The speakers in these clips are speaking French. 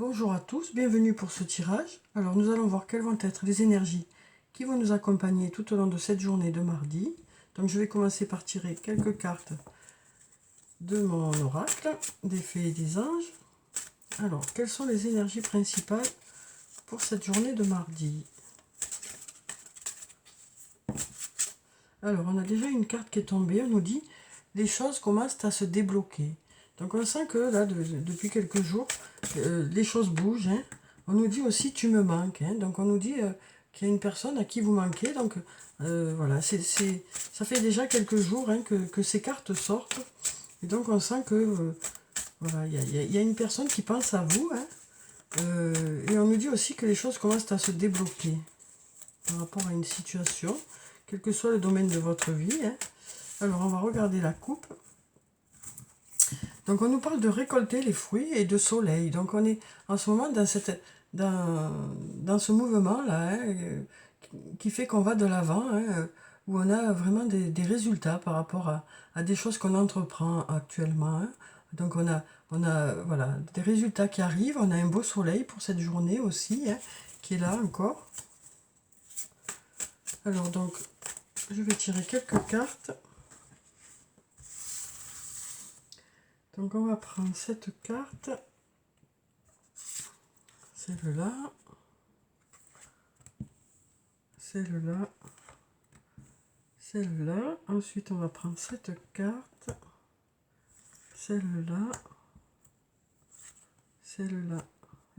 Bonjour à tous, bienvenue pour ce tirage. Alors nous allons voir quelles vont être les énergies qui vont nous accompagner tout au long de cette journée de mardi. Donc je vais commencer par tirer quelques cartes de mon oracle, des fées et des anges. Alors, quelles sont les énergies principales pour cette journée de mardi? Alors, on a déjà une carte qui est tombée, on nous dit les choses commencent à se débloquer. Donc on sent que là, depuis quelques jours, les choses bougent. Hein. On nous dit aussi tu me manques. Hein. Donc on nous dit qu'il y a une personne à qui vous manquez. Donc voilà, ça fait déjà quelques jours hein, que ces cartes sortent. Et donc on sent que voilà, il y a une personne qui pense à vous. Hein. Et on nous dit aussi que les choses commencent à se débloquer par rapport à une situation, quel que soit le domaine de votre vie. Hein. Alors on va regarder la coupe. Donc on nous parle de récolter les fruits et de soleil. Donc on est en ce moment dans ce mouvement-là hein, qui fait qu'on va de l'avant, hein, où on a vraiment des résultats par rapport à des choses qu'on entreprend actuellement. Hein. Donc on a voilà, des résultats qui arrivent, on a un beau soleil pour cette journée aussi, hein, qui est là encore. Alors donc, je vais tirer quelques cartes. Donc on va prendre cette carte, celle-là, celle-là, celle-là. Ensuite on va prendre cette carte, celle-là, celle-là,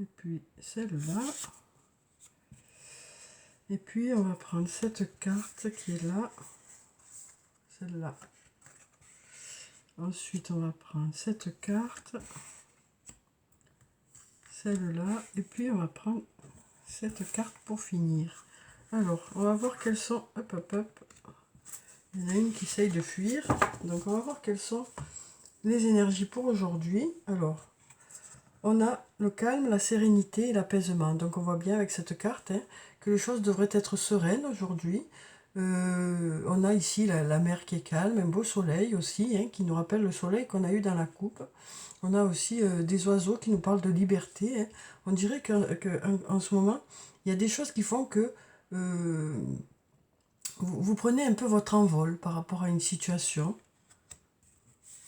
et puis celle-là. Et puis on va prendre cette carte qui est là, celle-là. Ensuite on va prendre cette carte, celle-là, et puis on va prendre cette carte pour finir. Alors, on va voir quelles sont... Hop, hop, hop. Il y en a une qui essaye de fuir. Donc, on va voir quelles sont les énergies pour aujourd'hui. Alors, on a le calme, la sérénité et l'apaisement. Donc, on voit bien avec cette carte hein, que les choses devraient être sereines aujourd'hui. On a ici la mer qui est calme, un beau soleil aussi, hein, qui nous rappelle le soleil qu'on a eu dans la coupe. On a aussi des oiseaux qui nous parlent de liberté. Hein. On dirait qu'en ce moment, il y a des choses qui font que vous prenez un peu votre envol par rapport à une situation.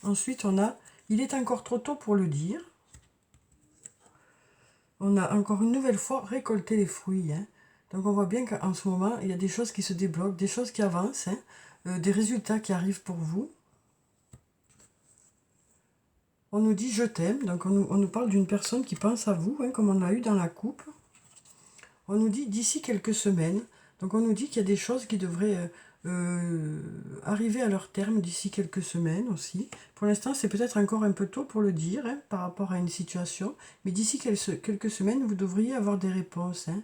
Ensuite, on a « Il est encore trop tôt pour le dire ». On a encore une nouvelle fois récolté les fruits. Hein. Donc on voit bien qu'en ce moment, il y a des choses qui se débloquent, des choses qui avancent, hein, des résultats qui arrivent pour vous. On nous dit « Je t'aime », donc on nous parle d'une personne qui pense à vous, hein, comme on l'a eu dans la coupe. On nous dit « D'ici quelques semaines », donc on nous dit qu'il y a des choses qui devraient arriver à leur terme d'ici quelques semaines aussi. Pour l'instant, c'est peut-être encore un peu tôt pour le dire, hein, par rapport à une situation, mais d'ici quelques semaines, vous devriez avoir des réponses, hein,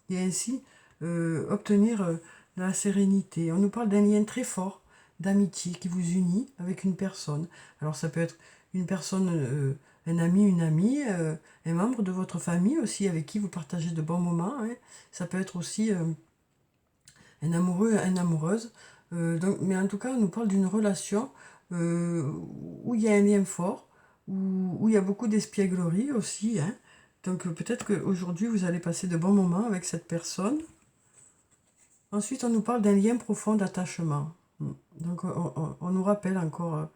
et ainsi obtenir la sérénité. On nous parle d'un lien très fort d'amitié qui vous unit avec une personne. Alors ça peut être une personne, un ami, une amie, un membre de votre famille aussi avec qui vous partagez de bons moments. Hein. Ça peut être aussi un amoureux, une amoureuse. Mais en tout cas, on nous parle d'une relation où il y a un lien fort, où il y a beaucoup d'espièglerie aussi. Hein. Donc peut-être qu'aujourd'hui, vous allez passer de bons moments avec cette personne. Ensuite, on nous parle d'un lien profond d'attachement. Donc on nous rappelle encore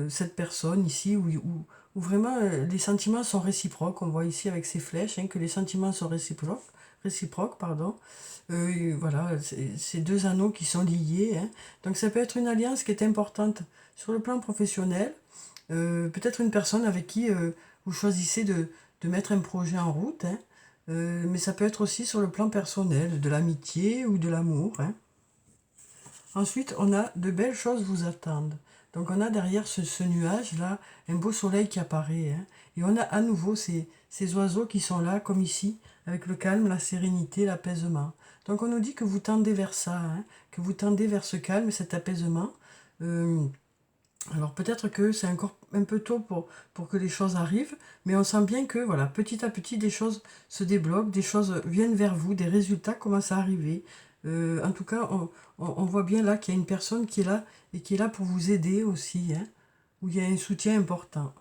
cette personne ici où vraiment les sentiments sont réciproques. On voit ici avec ces flèches hein, que les sentiments sont réciproques pardon. Voilà, ces deux anneaux qui sont liés. Hein. Donc ça peut être une alliance qui est importante sur le plan professionnel. Peut-être une personne avec qui vous choisissez de mettre un projet en route. Hein. Mais ça peut être aussi sur le plan personnel, de l'amitié ou de l'amour. Hein. Ensuite, on a de belles choses vous attendent. Donc on a derrière ce nuage-là un beau soleil qui apparaît. Hein. Et on a à nouveau ces oiseaux qui sont là, comme ici, avec le calme, la sérénité, l'apaisement. Donc on nous dit que vous tendez vers ça, hein, que vous tendez vers ce calme, cet apaisement. Alors peut-être que c'est encore un peu tôt pour que les choses arrivent, mais on sent bien que voilà, petit à petit des choses se débloquent, des choses viennent vers vous, des résultats commencent à arriver. En tout cas, on voit bien là qu'il y a une personne qui est là et qui est là pour vous aider aussi, hein, où il y a un soutien important.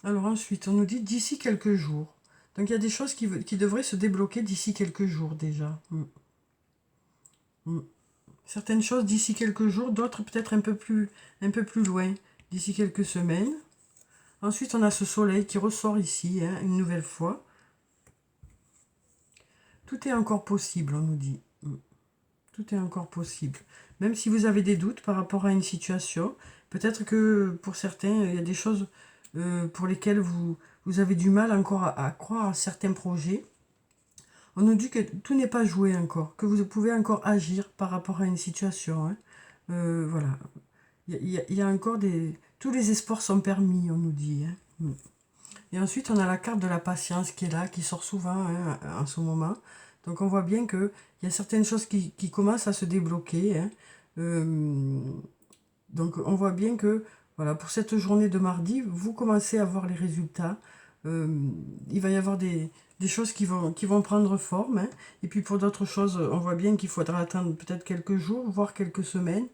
Alors ensuite, on nous dit d'ici quelques jours. Donc il y a des choses qui devraient se débloquer d'ici quelques jours déjà. Certaines choses d'ici quelques jours, d'autres peut-être un peu plus loin, d'ici quelques semaines. Ensuite, on a ce soleil qui ressort ici, hein, une nouvelle fois. Tout est encore possible, on nous dit. Tout est encore possible. Même si vous avez des doutes par rapport à une situation, peut-être que pour certains, il y a des choses pour lesquelles vous avez du mal encore à croire à certains projets. On nous dit que tout n'est pas joué encore, que vous pouvez encore agir par rapport à une situation. Hein. Voilà. Il y a encore des... Tous les espoirs sont permis, on nous dit. Hein. Et ensuite, on a la carte de la patience qui est là, qui sort souvent hein, en ce moment. Donc on voit bien qu'il y a certaines choses qui commencent à se débloquer. Hein. Donc on voit bien que voilà, pour cette journée de mardi, vous commencez à voir les résultats. Il va y avoir des choses qui vont prendre forme. Hein. Et puis pour d'autres choses, on voit bien qu'il faudra attendre peut-être quelques jours, voire quelques semaines.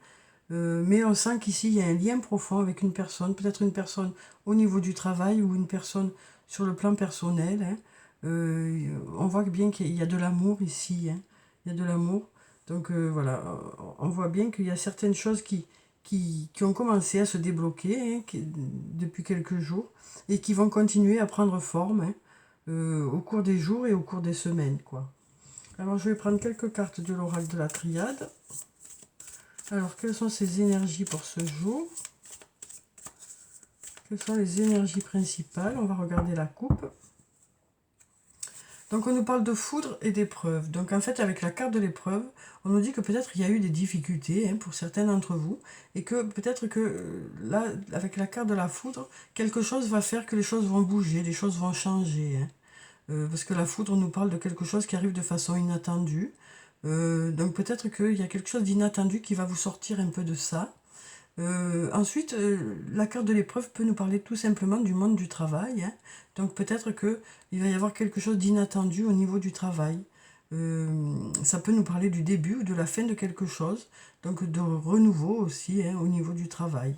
Mais on sent qu'ici, il y a un lien profond avec une personne, peut-être une personne au niveau du travail ou une personne sur le plan personnel. Hein. On voit bien qu'il y a de l'amour ici. Hein. Il y a de l'amour. Donc voilà, on voit bien qu'il y a certaines choses qui ont commencé à se débloquer hein, depuis quelques jours et qui vont continuer à prendre forme hein, au cours des jours et au cours des semaines, quoi. Alors je vais prendre quelques cartes de l'oracle de la triade. Alors, quelles sont ces énergies pour ce jour? Quelles sont les énergies principales? On va regarder la coupe. Donc, on nous parle de foudre et d'épreuve. Donc, en fait, avec la carte de l'épreuve, on nous dit que peut-être il y a eu des difficultés hein, pour certains d'entre vous. Et que peut-être que là, avec la carte de la foudre, quelque chose va faire que les choses vont bouger, les choses vont changer. Hein. Parce que la foudre nous parle de quelque chose qui arrive de façon inattendue. Donc peut-être qu'il y a quelque chose d'inattendu qui va vous sortir un peu de ça. Ensuite, la carte de l'épreuve peut nous parler tout simplement du monde du travail. Hein. Donc peut-être qu'il va y avoir quelque chose d'inattendu au niveau du travail. Ça peut nous parler du début ou de la fin de quelque chose. Donc de renouveau aussi hein, au niveau du travail.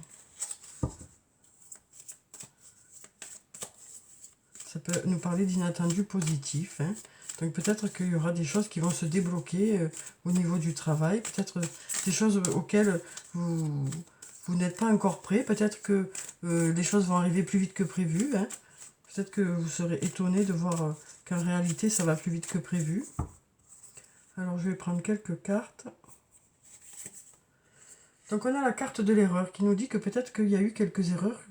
Ça peut nous parler d'inattendu positif. Hein. Donc peut-être qu'il y aura des choses qui vont se débloquer au niveau du travail. Peut-être des choses auxquelles vous n'êtes pas encore prêt. Peut-être que les choses vont arriver plus vite que prévu. Hein. Peut-être que vous serez étonné de voir qu'en réalité ça va plus vite que prévu. Alors je vais prendre quelques cartes. Donc on a la carte de l'erreur qui nous dit que peut-être qu'il y a eu quelques erreurs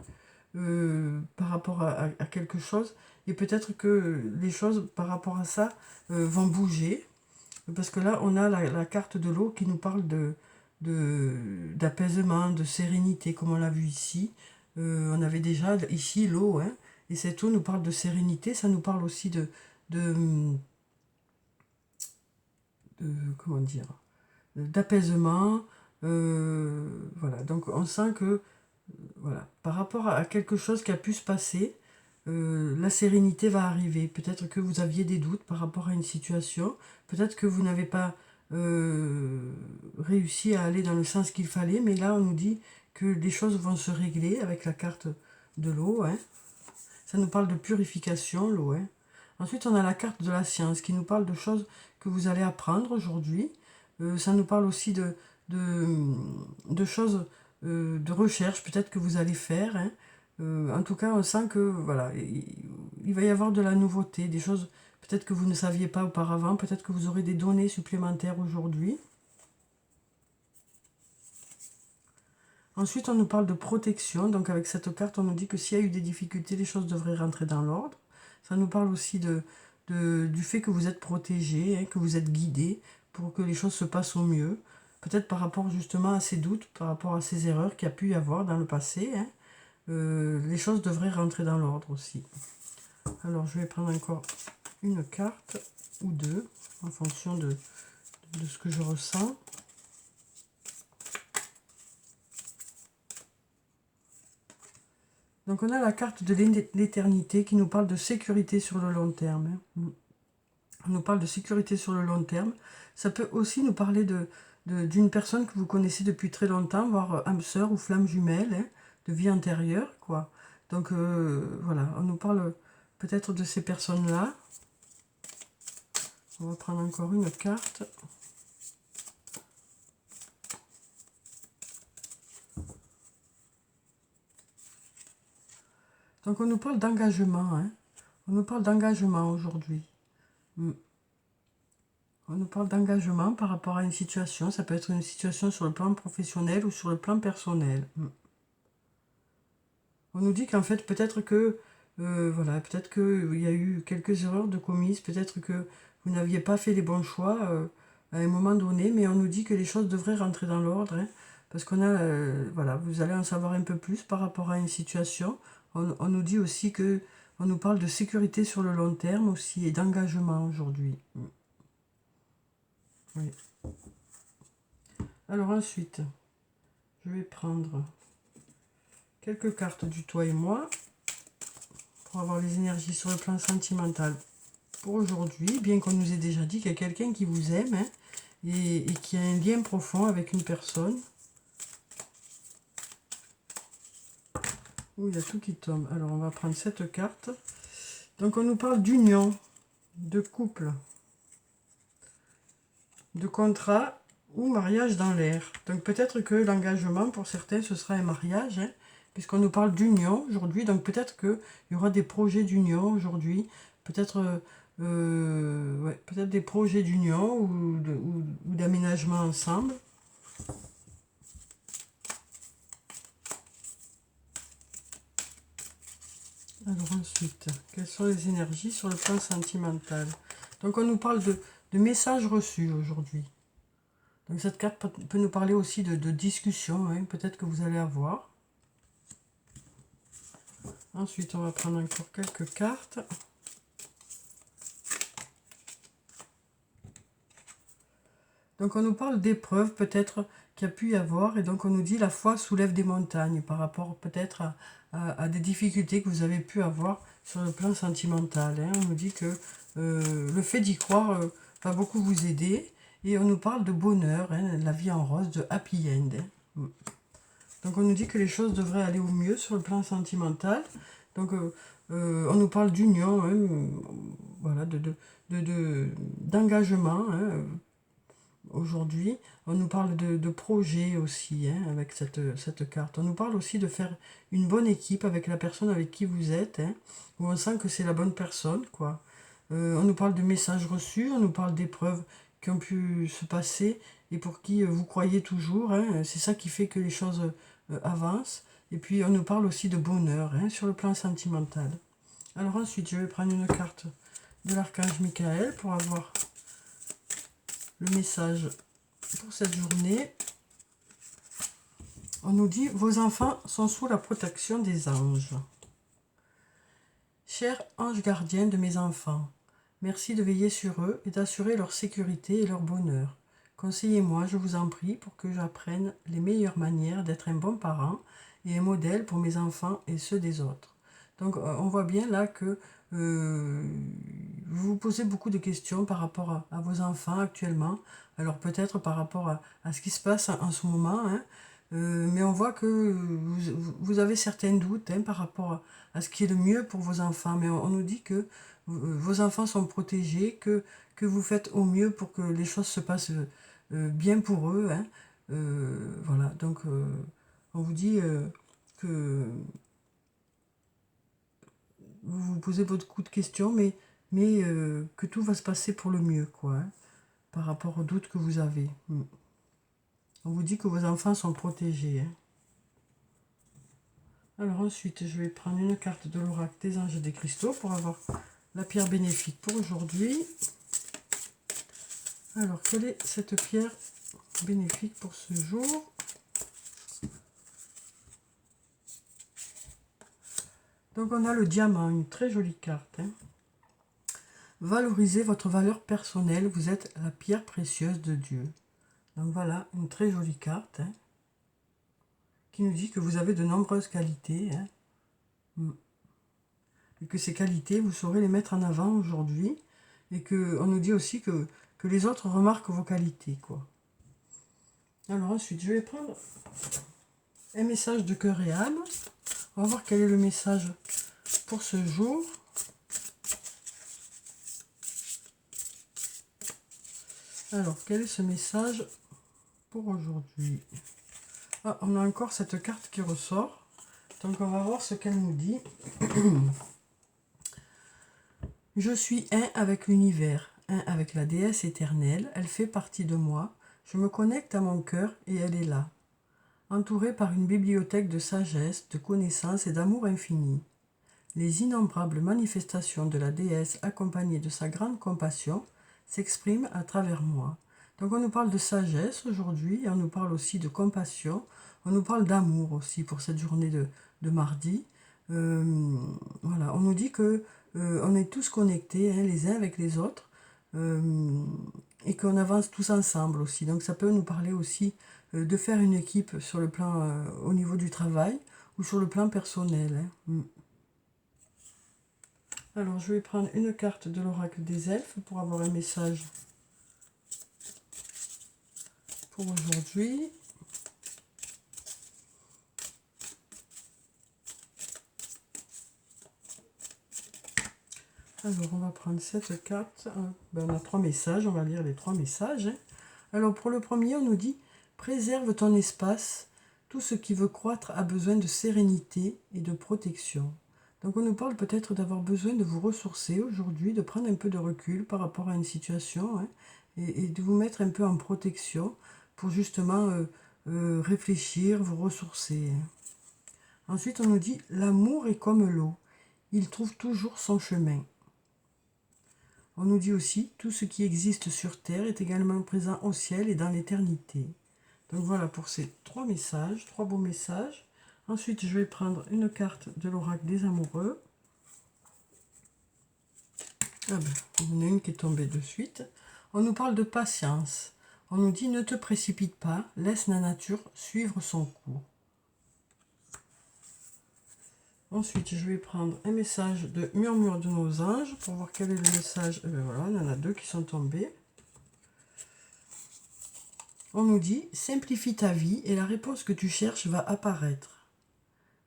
par rapport à quelque chose. Et peut-être que les choses par rapport à ça vont bouger. Parce que là, on a la carte de l'eau qui nous parle d'apaisement, de sérénité, comme on l'a vu ici. On avait déjà ici l'eau, hein, et cette eau nous parle de sérénité. Ça nous parle aussi comment dire, d'apaisement. Voilà, donc on sent que voilà, par rapport à quelque chose qui a pu se passer, la sérénité va arriver. Peut-être que vous aviez des doutes par rapport à une situation. Peut-être que vous n'avez pas réussi à aller dans le sens qu'il fallait. Mais là, on nous dit que les choses vont se régler avec la carte de l'eau. Hein. Ça nous parle de purification, l'eau. Hein. Ensuite, on a la carte de la science qui nous parle de choses que vous allez apprendre aujourd'hui. Ça nous parle aussi de choses, de recherche peut-être que vous allez faire. Hein. En tout cas, on sent que voilà, il va y avoir de la nouveauté, des choses peut-être que vous ne saviez pas auparavant, peut-être que vous aurez des données supplémentaires aujourd'hui. Ensuite, on nous parle de protection. Donc avec cette carte, on nous dit que s'il y a eu des difficultés, les choses devraient rentrer dans l'ordre. Ça nous parle aussi du fait que vous êtes protégé, hein, que vous êtes guidé pour que les choses se passent au mieux. Peut-être par rapport justement à ces doutes, par rapport à ces erreurs qu'il y a pu y avoir dans le passé. Hein. Les choses devraient rentrer dans l'ordre aussi. Alors je vais prendre encore une carte ou deux en fonction de ce que je ressens. Donc on a la carte de l'éternité qui nous parle de sécurité sur le long terme. Hein. On nous parle de sécurité sur le long terme. Ça peut aussi nous parler d'une personne que vous connaissez depuis très longtemps, voire âme sœur ou flamme jumelle, hein, de vie antérieure, quoi. Donc voilà, on nous parle peut-être de ces personnes-là. On va prendre encore une carte. Donc on nous parle d'engagement, hein. On nous parle d'engagement aujourd'hui. On nous parle d'engagement par rapport à une situation. Ça peut être une situation sur le plan professionnel ou sur le plan personnel. On nous dit qu'en fait, peut-être que, voilà, peut-être qu'il y a eu quelques erreurs de commises, peut-être que vous n'aviez pas fait les bons choix à un moment donné, mais on nous dit que les choses devraient rentrer dans l'ordre, hein, parce qu'on a, voilà, vous allez en savoir un peu plus par rapport à une situation. On nous dit aussi que, on nous parle de sécurité sur le long terme aussi et d'engagement aujourd'hui. Oui. Alors ensuite, je vais prendre quelques cartes du toi et moi pour avoir les énergies sur le plan sentimental pour aujourd'hui, bien qu'on nous ait déjà dit qu'il y a quelqu'un qui vous aime, hein, et qui a un lien profond avec une personne. Ouh, il y a tout qui tombe. Alors on va prendre cette carte. Donc on nous parle d'union, de couple, de contrat ou mariage dans l'air. Donc peut-être que l'engagement pour certains ce sera un mariage, hein, puisqu'on nous parle d'union aujourd'hui. Donc peut-être qu'il y aura des projets d'union aujourd'hui, peut-être ouais, peut-être des projets d'union ou d'aménagement ensemble. Alors ensuite, quelles sont les énergies sur le plan sentimental? Donc on nous parle de messages reçus aujourd'hui. Donc cette carte peut nous parler aussi de discussion, hein, peut-être que vous allez avoir. Ensuite, on va prendre encore quelques cartes. Donc on nous parle d'épreuves peut-être qu'il y a pu y avoir, et donc on nous dit la foi soulève des montagnes par rapport peut-être à des difficultés que vous avez pu avoir sur le plan sentimental, hein. On nous dit que le fait d'y croire va beaucoup vous aider, et on nous parle de bonheur, hein, la vie en rose, de happy end, hein. Donc on nous dit que les choses devraient aller au mieux sur le plan sentimental. Donc on nous parle d'union, hein, voilà, d'engagement, hein. Aujourd'hui, on nous parle de projet aussi, hein, avec cette carte. On nous parle aussi de faire une bonne équipe avec la personne avec qui vous êtes, hein, où on sent que c'est la bonne personne, quoi. On nous parle de messages reçus, on nous parle d'épreuves qui ont pu se passer et pour qui vous croyez toujours, hein. C'est ça qui fait que les choses avancent. Et puis on nous parle aussi de bonheur, hein, sur le plan sentimental. Alors ensuite, je vais prendre une carte de l'archange Michael pour avoir le message pour cette journée. On nous dit: vos enfants sont sous la protection des anges. Cher ange gardien de mes enfants, merci de veiller sur eux et d'assurer leur sécurité et leur bonheur. Conseillez-moi, je vous en prie, pour que j'apprenne les meilleures manières d'être un bon parent et un modèle pour mes enfants et ceux des autres. Donc on voit bien là que vous vous posez beaucoup de questions par rapport à vos enfants actuellement. Alors peut-être par rapport à ce qui se passe en ce moment, hein, mais on voit que vous avez certains doutes, hein, par rapport à ce qui est le mieux pour vos enfants. Mais on nous dit que vos enfants sont protégés, que vous faites au mieux pour que les choses se passent bien pour eux, hein. Voilà, donc on vous dit que vous vous posez beaucoup de questions, mais que tout va se passer pour le mieux, quoi, hein, par rapport aux doutes que vous avez. On vous dit que vos enfants sont protégés, hein. Alors ensuite, je vais prendre une carte de l'oracle des anges et des cristaux pour avoir la pierre bénéfique pour aujourd'hui. Alors, quelle est cette pierre bénéfique pour ce jour? Donc on a le diamant, une très jolie carte, hein. Valorisez votre valeur personnelle, vous êtes la pierre précieuse de Dieu. Donc voilà, une très jolie carte, hein, qui nous dit que vous avez de nombreuses qualités, hein, et que ces qualités, vous saurez les mettre en avant aujourd'hui, et que on nous dit aussi que les autres remarquent vos qualités, quoi. Alors ensuite, je vais prendre un message de cœur et âme. On va voir quel est le message pour ce jour. Alors, quel est ce message pour aujourd'hui? Ah, on a encore cette carte qui ressort. Donc, on va voir ce qu'elle nous dit. Je suis un avec l'univers, un avec la déesse éternelle. Elle fait partie de moi. Je me connecte à mon cœur et elle est là. Entourée par une bibliothèque de sagesse, de connaissances et d'amour infini. Les innombrables manifestations de la déesse accompagnées de sa grande compassion s'expriment à travers moi. Donc on nous parle de sagesse aujourd'hui, et on nous parle aussi de compassion, on nous parle d'amour aussi pour cette journée de mardi. Voilà, on nous dit que on est tous connectés, hein, les uns avec les autres, et qu'on avance tous ensemble aussi. Donc ça peut nous parler aussi de faire une équipe sur le plan au niveau du travail ou sur le plan personnel. Hein. Alors, je vais prendre une carte de l'oracle des elfes pour avoir un message pour aujourd'hui. Alors, on va prendre cette carte. Ben, on a 3 messages, on va lire les 3 messages. Hein. Alors, pour le premier, on nous dit « Préserve ton espace. Tout ce qui veut croître a besoin de sérénité et de protection. » Donc on nous parle peut-être d'avoir besoin de vous ressourcer aujourd'hui, de prendre un peu de recul par rapport à une situation, hein, et de vous mettre un peu en protection pour justement réfléchir, vous ressourcer. Hein. Ensuite on nous dit « L'amour est comme l'eau, il trouve toujours son chemin. » On nous dit aussi « Tout ce qui existe sur terre est également présent au ciel et dans l'éternité. » Donc voilà pour ces 3 messages, 3 beaux messages. Ensuite, je vais prendre une carte de l'oracle des amoureux. Ah ben, il y en a une qui est tombée de suite. On nous parle de patience. On nous dit « Ne te précipite pas, laisse la nature suivre son cours. » Ensuite, je vais prendre un message de Murmure de nos anges pour voir quel est le message. Voilà, il y en a 2 qui sont tombés. On nous dit « Simplifie ta vie et la réponse que tu cherches va apparaître.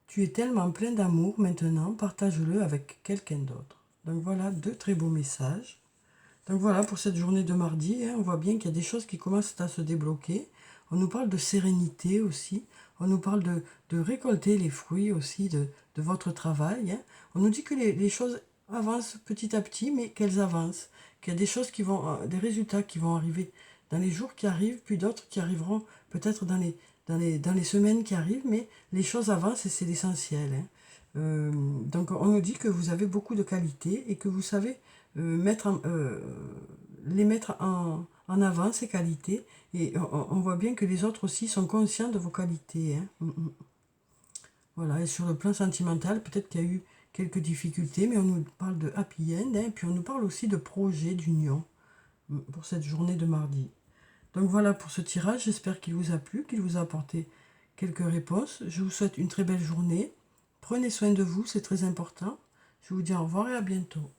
Tu es tellement plein d'amour maintenant, partage-le avec quelqu'un d'autre. » Donc voilà 2 très beaux messages. Donc voilà pour cette journée de mardi, hein, on voit bien qu'il y a des choses qui commencent à se débloquer. On nous parle de sérénité aussi. On nous parle de récolter les fruits aussi de votre travail. Hein. On nous dit que les choses avancent petit à petit, mais qu'elles avancent. Qu'il y a des choses qui vont, des résultats qui vont arriver dans les jours qui arrivent, puis d'autres qui arriveront peut-être dans les semaines qui arrivent, mais les choses avancent et c'est l'essentiel. Hein. Donc on nous dit que vous avez beaucoup de qualités et que vous savez les mettre en avant, ces qualités. Et on voit bien que les autres aussi sont conscients de vos qualités. Hein. Voilà, et sur le plan sentimental, peut-être qu'il y a eu quelques difficultés, mais on nous parle de happy end, hein, puis on nous parle aussi de projet d'union pour cette journée de mardi. Donc voilà pour ce tirage, j'espère qu'il vous a plu, qu'il vous a apporté quelques réponses. Je vous souhaite une très belle journée. Prenez soin de vous, c'est très important. Je vous dis au revoir et à bientôt.